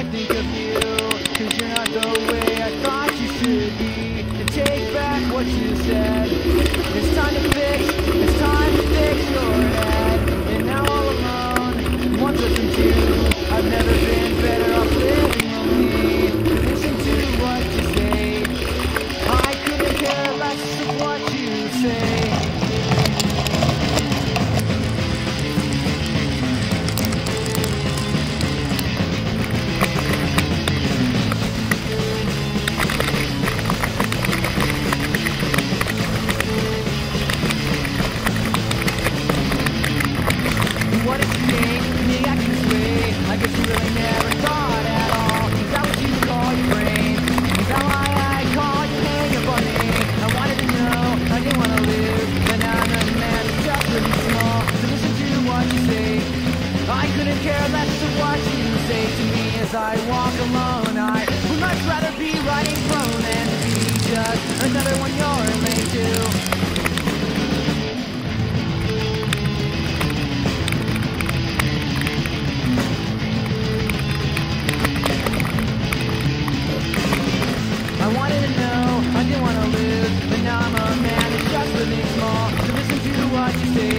I think of you, 'cause you're not the way I thought you should be. And take back what you said. It's time to fix your head. And now all alone, one person two. I've never been better off living lonely. Listen to what you say. I couldn't care less of what you say. What if you made me act this way? I guess you really never thought at all. Is that what you call your brain? Is that why I called you hang up on me? I wanted to know, I didn't want to live. But now I'm a man that's just really small. So listen to what you say. I couldn't care less of what you say to me as I walk alone. I would much rather be riding prone than to be just another one you're late to. I wanted to know, I didn't want to live, but now I'm a man that's just really small. So listen to what you say.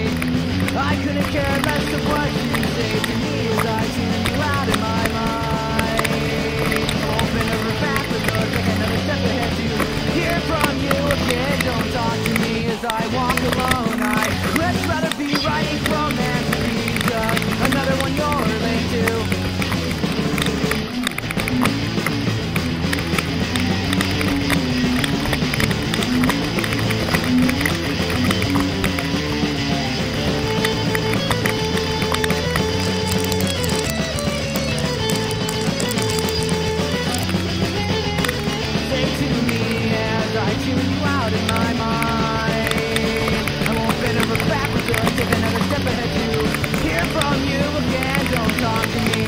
I couldn't care less of what you say to me as I tune you out of my mind. Open a back with us, take another step ahead to hear from you again. Don't talk to me as I walk alone. I'd much rather be writing from than to be just another one you're late to.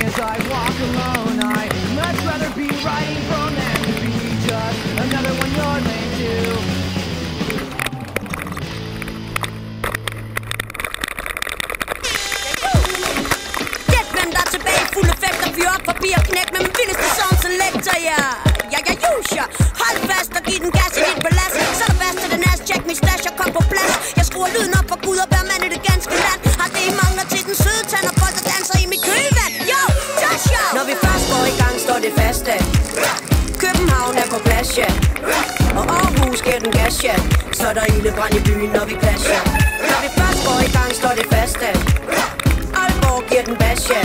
As I walk alone, I'd much rather be writing from than to be just another one you're late to. Jetman, der er tilbage i fuld effekt og fyrer op forbi og knæk med min vildeste songselektor, ja. Hold fast og giv den gas i dit palads. Så er der fast til den ass, check min stash og kom på plads. Jeg skruer lyden op for Gud og hver mand i det ganske land. Har det I mangler til den søde tand og folk der danser i mit kølvand. Yo, Joshua! Når vi først går i gang, står det fast, ja. København er på plads, ja. Og Aarhus giver den gas, ja. Så er der ildebrand i byen, når vi clasher. Når vi først går i gang, står det fast, ja. Aalborg giver den bas, ja.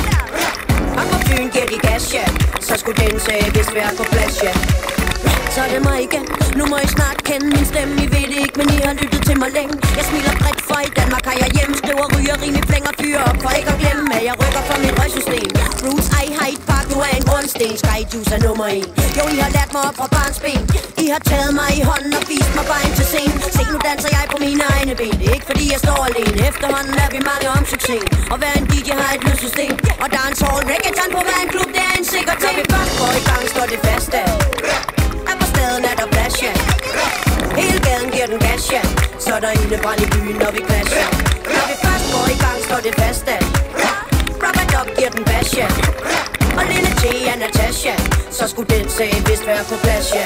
Og på Fyn giver de gas, ja. Så skulle den sag vist være på plads, ja. Så er det mig igen. Nu må I snart kende min stemme. I ved det ikke, men I har lyttet til mig længe. Jeg smiler bredt, for i Danmark har jeg hjemme. Skriver, ryger, rimelig flænger, fyrer op. For ikke at glemme, at jeg rykker fra mit røgsystem. Bruce, Hyde Park, du er en grundsten. Skyjuice er nummer 1. Jo, I har lært mig op fra barnsben. I har taget mig i hånden og vist mig vejen til scenen. Se, nu danser jeg på mine egne ben. Det er ikke fordi jeg står alene. Efterhånden er vi mange om succes. Og hver en DJ har et lydsystem. Og dancehall, reggaeton på hver en klub, det er en sikker ting. Når vi først går i gang, står det fast af. Staden er der plads, ja. Hele gaden giver den gas, ja. Så er der ildebrand i byen, når vi clasher. Når vi først går i gang, står det fast, ja. Rubber Dub giver den bas, ja. Og lille T er Natasha. Så skulle den sag vist være på plads, ja.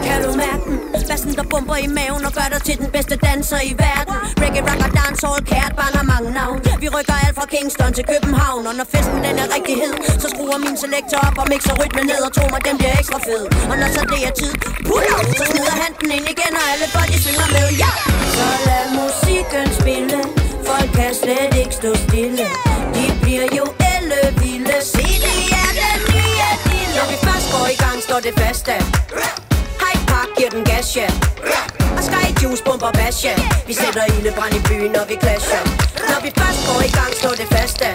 Kan du mærke den? Bassen der bomber i maven og gør dig til den bedste danser i verden. Reggae, rock og dancehall, kært barn har mange navn. Vi rykker alt fra Kingston til København. Og når festen den er rigtig hed, så skruer min selektor op og mixer rytmen ned. Og tro mig, den bliver ekstra fed. Og når så det er tid, pull up, så smider han den ind igen. Og alle folk de synger med, ja. Så lad musikken spille. Folk kan slet ikke stå stille. De bliver jo ellevilde. Se, det er den nye dille. Når vi først går i gang, står det fast af. Hyde Park giver den gas, ja. Og Skyjuice bomber bas, ja. Vi sætter ildebrand i byen, når vi clasher. Når vi først går i gang, står det fast af.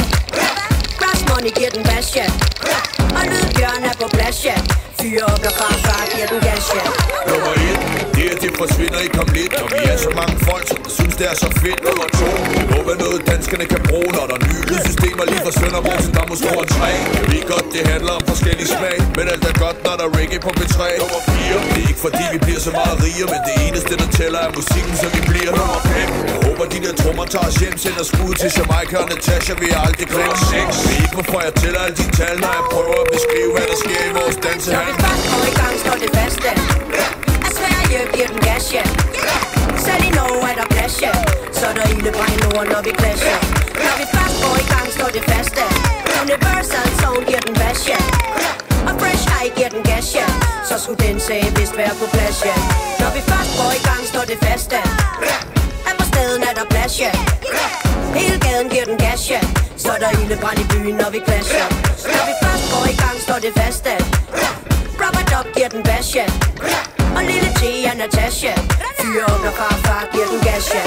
Brass Money giver den bas, ja. Og Lydbjørn er på plads, ja. Fyre op og far giver den gas, ja. Nummer 1, det er det forsvinder ikke om lidt. Og vi er så mange folk, som synes det er så fedt. Nummer 2, det må være noget danskerne kan bruge. Når der er nye lydsystemer lige fra Sønderborg til Damos over 3. Jeg ved godt, det handler om forskellige smag, men alt er godt, når der er reggae på B3. Nummer 4, det er ikke fordi vi bliver så meget rigere. Men det eneste der tæller er musikken, så vi bliver nummer 5. Jeg håber de der trommer tager os hjem, sender skud til Jamaica og Natasha. Vi har aldrig glemt 6. Ved ikke hvorfor jeg tæller alle de tal, når jeg prøver at beskrive hvad der sker i vores dansehal. Når vi først går i gang, står det faste at Sverige giver den gas, ja. Selv i Norge er der plads, ja. Så er der ildebrand i Norden, når vi clasher. Når vi først går i gang, står det faste Universal Sound giver den bas, ja. Og Fresh Eye giver den gas, ja. Så skulle den sag vist være på plads, ja. Når vi først går i gang, står det faste at på staden er der plads, ja. Hele gaden giver den gas, ja. Så er der ildebrand i byen, når vi clasher. Når vi først går i gang, står det faste Robert Dub giver den bas, ja. Og lille T er Natasha. Fyre op, når farfar giver den gas, ja.